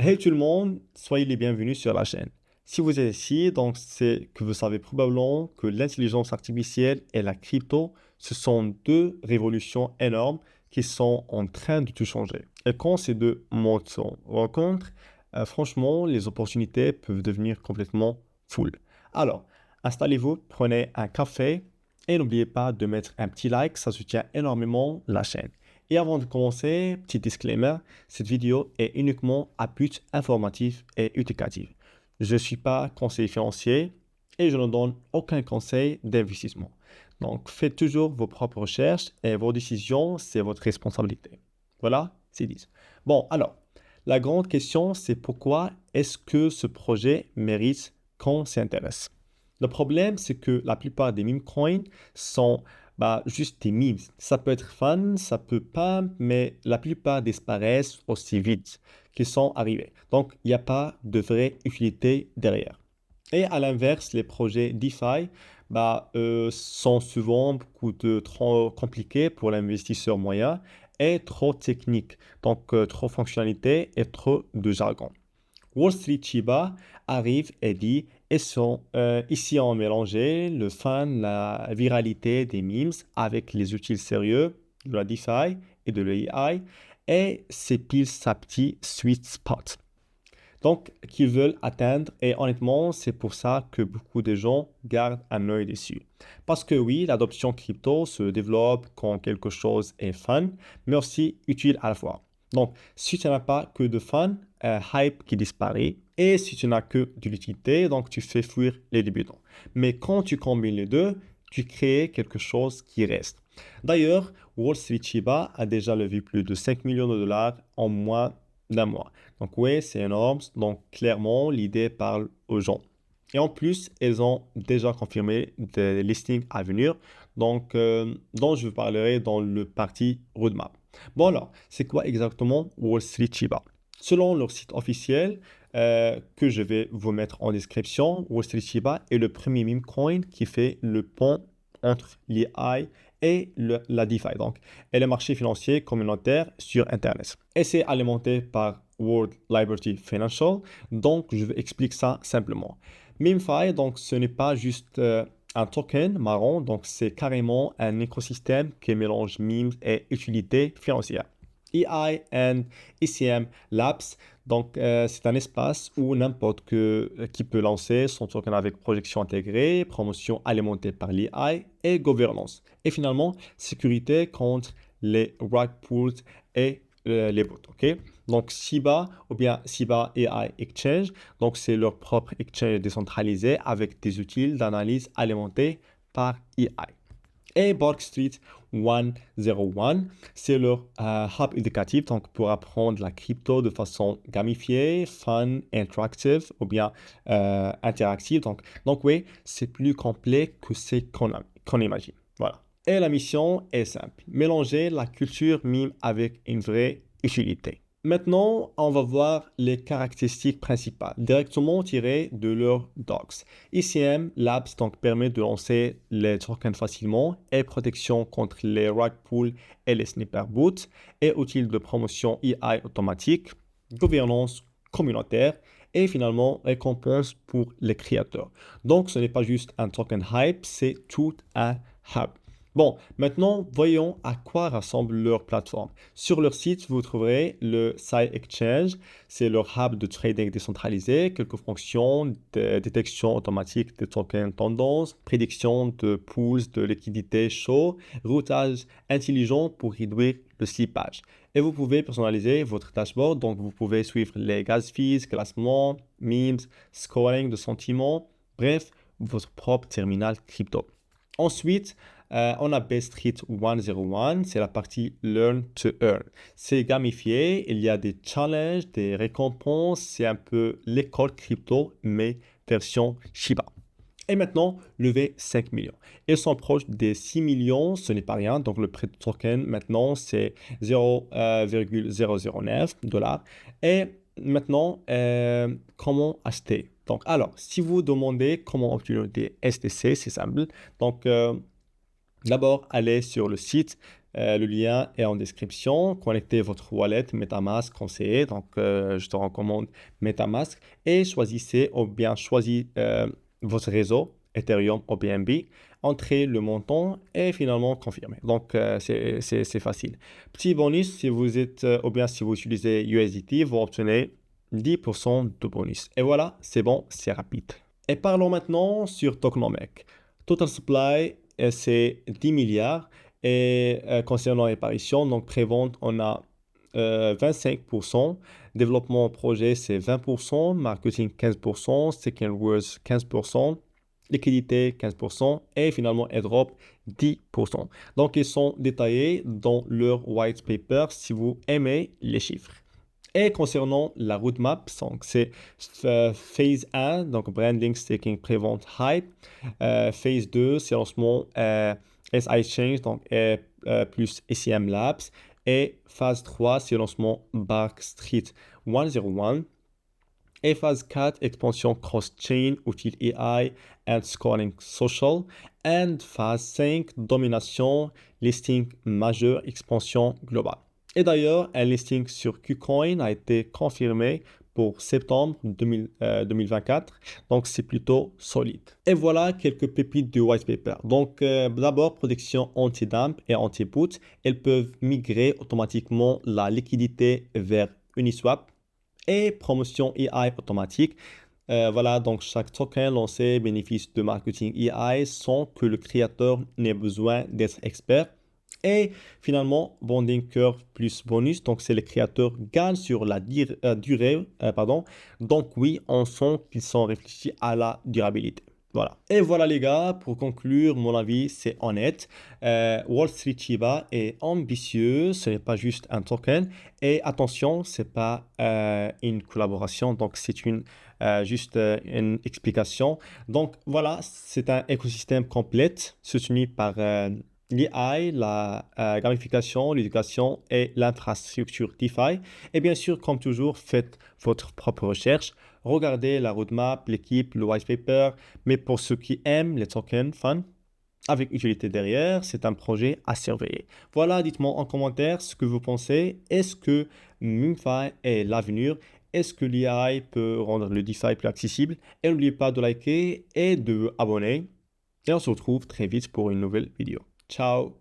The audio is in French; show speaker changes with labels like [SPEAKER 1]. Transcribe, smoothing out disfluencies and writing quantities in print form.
[SPEAKER 1] Hey tout le monde, soyez les bienvenus sur la chaîne. Si vous êtes ici, donc c'est que vous savez probablement que l'intelligence artificielle et la crypto, ce sont deux révolutions énormes qui sont en train de tout changer. Et quand ces deux mondes se rencontrent, franchement, les opportunités peuvent devenir complètement full. Alors, installez-vous, prenez un café et n'oubliez pas de mettre un petit like, ça soutient énormément la chaîne. Et avant de commencer, petit disclaimer, cette vidéo est uniquement à but informatif et éducatif. Je ne suis pas conseiller financier et je ne donne aucun conseil d'investissement. Donc, faites toujours vos propres recherches et vos décisions, c'est votre responsabilité. Voilà, c'est dit. Bon, alors, la grande question, c'est pourquoi est-ce que ce projet mérite qu'on s'y intéresse? Le problème, c'est que la plupart des meme coins sont juste des memes. Ça peut être fun, ça peut pas, mais la plupart disparaissent aussi vite qu'ils sont arrivés. Donc, il n'y a pas de vraie utilité derrière. Et à l'inverse, les projets DeFi sont souvent trop compliqués pour l'investisseur moyen et trop techniques. Donc, trop fonctionnalités et trop de jargon. Wall Street Chiba arrive et dit, ici on mélangé le fun, la viralité des memes avec les outils sérieux de la DeFi et de l'AI et c'est pile sa petite sweet spot. Donc, qu'ils veulent atteindre et honnêtement, c'est pour ça que beaucoup de gens gardent un œil dessus. Parce que oui, l'adoption crypto se développe quand quelque chose est fun, mais aussi utile à la fois. Donc, si tu n'as pas que de fun, hype qui disparaît. Et si tu n'as que de l'utilité, donc tu fais fuir les débutants. Mais quand tu combines les deux, tu crées quelque chose qui reste. D'ailleurs, Wall Street Shiba a déjà levé plus de 5 millions de dollars en moins d'un mois. Donc oui, c'est énorme. Donc clairement, l'idée parle aux gens. Et en plus, elles ont déjà confirmé des listings à venir, donc dont je vous parlerai dans le parti roadmap. Bon alors, c'est quoi exactement Wall Street Shiba? Selon leur site officiel, que je vais vous mettre en description, Wall Street Shiba est le premier meme coin qui fait le pont entre l'AI et la DeFi, donc, et les marchés financiers communautaires sur Internet. Et c'est alimenté par World Liberty Financial, donc je vais expliquer ça simplement. MemeFi, donc ce n'est pas juste un token marron, donc c'est carrément un écosystème qui mélange memes et utilité financière. EI and ECM Labs, donc c'est un espace où n'importe qui peut lancer son token avec projection intégrée, promotion alimentée par l'EI et gouvernance. Et finalement, sécurité contre les rug pulls et les bots. Ok. Donc SIBA ou bien SIBA AI Exchange, donc c'est leur propre exchange décentralisé avec des outils d'analyse alimentés par AI. Et Borg Street 101, c'est leur hub éducatif donc pour apprendre la crypto de façon gamifiée, fun, interactive ou bien interactive. Donc oui, c'est plus complet que ce qu'on imagine. Voilà. Et la mission est simple, mélanger la culture mime avec une vraie utilité. Maintenant, on va voir les caractéristiques principales directement tirées de leurs docs. ICM Labs donc permet de lancer les tokens facilement et protection contre les rug pulls et les sniper boots et outils de promotion AI automatique, gouvernance communautaire et finalement récompense pour les créateurs. Donc ce n'est pas juste un token hype, c'est tout un hub. Bon, maintenant, voyons à quoi ressemble leur plateforme. Sur leur site, vous trouverez le Side Exchange, c'est leur hub de trading décentralisé, quelques fonctions de détection automatique des tokens tendance, prédiction de pools de liquidité chaud, routage intelligent pour réduire le slippage. Et vous pouvez personnaliser votre dashboard, donc vous pouvez suivre les gas fees, classements, memes, scoring de sentiments, bref, votre propre terminal crypto. Ensuite, on a Bay Street 101, c'est la partie Learn to Earn. C'est gamifié, il y a des challenges, des récompenses, c'est un peu l'école crypto, mais version Shiba. Et maintenant, lever 5 millions. Ils sont proches des 6 millions, ce n'est pas rien. Donc, le prix de token maintenant, c'est 0,009 dollars. Et maintenant, comment acheter? Donc, alors, si vous demandez comment obtenir des STC, c'est simple. Donc, d'abord, allez sur le site Le lien est en description. Connectez votre wallet MetaMask conseillé. Donc, je te recommande MetaMask et choisissez ou bien votre réseau Ethereum ou BNB. Entrez le montant et finalement confirmez. Donc, c'est facile. Petit bonus, si vous êtes ou bien si vous utilisez USDT, vous obtenez 10% de bonus. Et voilà, c'est bon, c'est rapide. Et parlons maintenant sur Tokenomics. Total supply, c'est 10 milliards. Et concernant l'apparition, donc prévente, on a 25%. Développement projet, c'est 20%. Marketing, 15%. Second words, 15%. Liquidité, 15%. Et finalement, airdrop, 10%. Donc, ils sont détaillés dans leur white paper si vous aimez les chiffres. Et concernant la roadmap, donc c'est phase 1, donc branding, staking, prévente, hype. Phase 2, c'est lancement SI Change, donc plus SEM Labs. Et phase 3, c'est lancement Bark Street 101. Et phase 4, expansion cross-chain, outil AI and scoring social. Et phase 5, domination, listing majeur, expansion globale. Et d'ailleurs, un listing sur KuCoin a été confirmé pour septembre 2024. Donc, c'est plutôt solide. Et voilà quelques pépites du white paper. Donc, d'abord, protection anti-dump et anti-put. Elles peuvent migrer automatiquement la liquidité vers Uniswap et promotion AI automatique. Voilà, donc chaque token lancé bénéficie de marketing AI sans que le créateur n'ait besoin d'être expert. Et finalement, bonding curve plus bonus, donc c'est les créateurs gagnent sur la durée, pardon. Donc oui, on sent qu'ils sont réfléchis à la durabilité. Voilà. Et voilà les gars, pour conclure, mon avis, c'est honnête. Wall Street Shiba est ambitieux, ce n'est pas juste un token. Et attention, c'est pas une collaboration, donc c'est juste une explication. Donc voilà, c'est un écosystème complet soutenu par l'AI, la gamification, l'éducation et l'infrastructure DeFi. Et bien sûr, comme toujours, faites votre propre recherche. Regardez la roadmap, l'équipe, le white paper. Mais pour ceux qui aiment les tokens fun, avec utilité derrière, c'est un projet à surveiller. Voilà, dites-moi en commentaire ce que vous pensez. Est-ce que MemeFi est l'avenir? Est-ce que l'AI peut rendre le DeFi plus accessible? Et n'oubliez pas de liker et de vous abonner. Et on se retrouve très vite pour une nouvelle vidéo. Ciao!